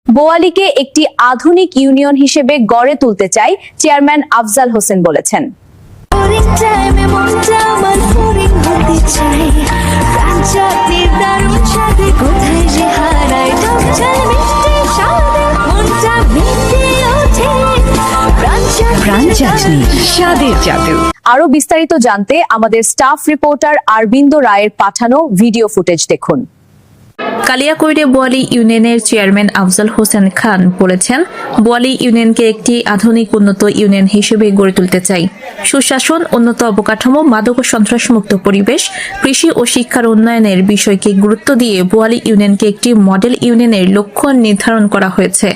বোয়ালিকে একটি আধুনিক ইউনিয়ন হিসেবে গড়ে তুলতে চাই চেয়ারম্যান আফজাল হোসেন বলেছেন। আরো বিস্তারিত জানতে আমাদের স্টাফ রিপোর্টার আরবিন্দ রায়ের পাঠানো ভিডিও ফুটেজ দেখুন। কালিয়াকৈরে বোয়ালি ইউনিয়নের চেয়ারম্যান আফজাল হোসেন খান বলেছেন, বোয়ালি ইউনিয়নকে একটি আধুনিক উন্নত ইউনিয়ন হিসেবে গড়ে তুলতে চাই। সুশাসন, উন্নত অবকাঠামো, মাদক ও সন্ত্রাসমুক্ত পরিবেশ, কৃষি ও শিক্ষার উন্নয়নের বিষয়কে গুরুত্ব দিয়ে বোয়ালি ইউনিয়নকে একটি মডেল ইউনিয়নের লক্ষ্য নির্ধারণ করা হয়েছে।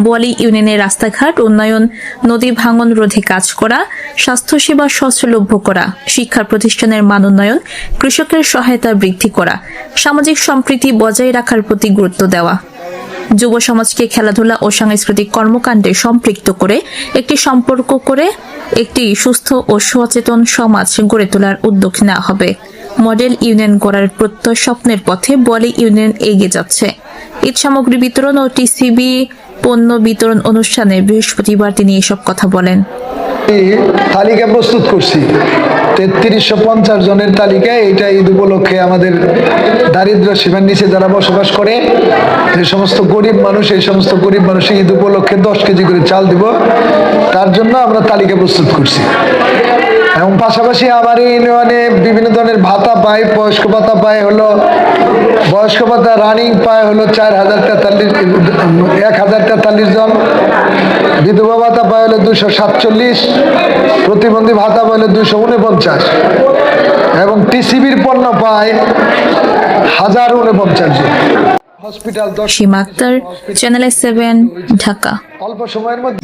বোয়ালি ইউনিয়নের রাস্তাঘাট উন্নয়ন, নদী ভাঙন রোধে কাজ করা, স্বাস্থ্যসেবা সহজলভ্য করা, শিক্ষা প্রতিষ্ঠানের মান উন্নয়ন, কৃষকের সহায়তা বৃদ্ধি করা, সামাজিক সম্প্রীতি বজায় রাখার প্রতি গুরুত্ব দেওয়া, যুব সমাজকে খেলাধুলা ও সাংস্কৃতিক কর্মকাণ্ডে সম্পৃক্ত করে একটি সুস্থ ও সচেতন সমাজ গড়ে তোলার উদ্যোগ নেওয়া হবে। মডেল ইউনিয়ন গড়ার প্রত্যয় স্বপ্নের পথে বোয়ালি ইউনিয়ন এগিয়ে যাচ্ছে। ঈদ সামগ্রী বিতরণ ও টিসিবি পণ্য বিতরণ অনুষ্ঠানে বৃহস্পতিবার তিনি এসব কথা বলেন। তালিকা প্রস্তুত করছি ৩৩50 জনের তালিকা। এটা ঈদ উপলক্ষে আমাদের দারিদ্র সীমার নিচে যারা বসবাস করে, যে সমস্ত গরিব মানুষ, এই সমস্ত গরিব মানুষের ঈদ উপলক্ষে 10 কেজি করে চাল দিব, তার জন্য আমরা তালিকা প্রস্তুত করছি। এবং পাশাপাশি আমার এই ইউনিয়নে বিভিন্ন ধরনের ভাতা পায়। বয়স্ক ভাতা পায় হলো, বয়স্ক ভাতা রানিং পায় হলো 1043 জন, বিধবা ভাতা পায় হলো 247, প্রতিবন্ধী ভাতা পায় হলো 249, এবং টিসিবির পণ্য পায় 1049 জন। হসপিটাল সীমা আক্তার, চ্যানেল 7, ঢাকা। অল্প সময়ের মধ্যে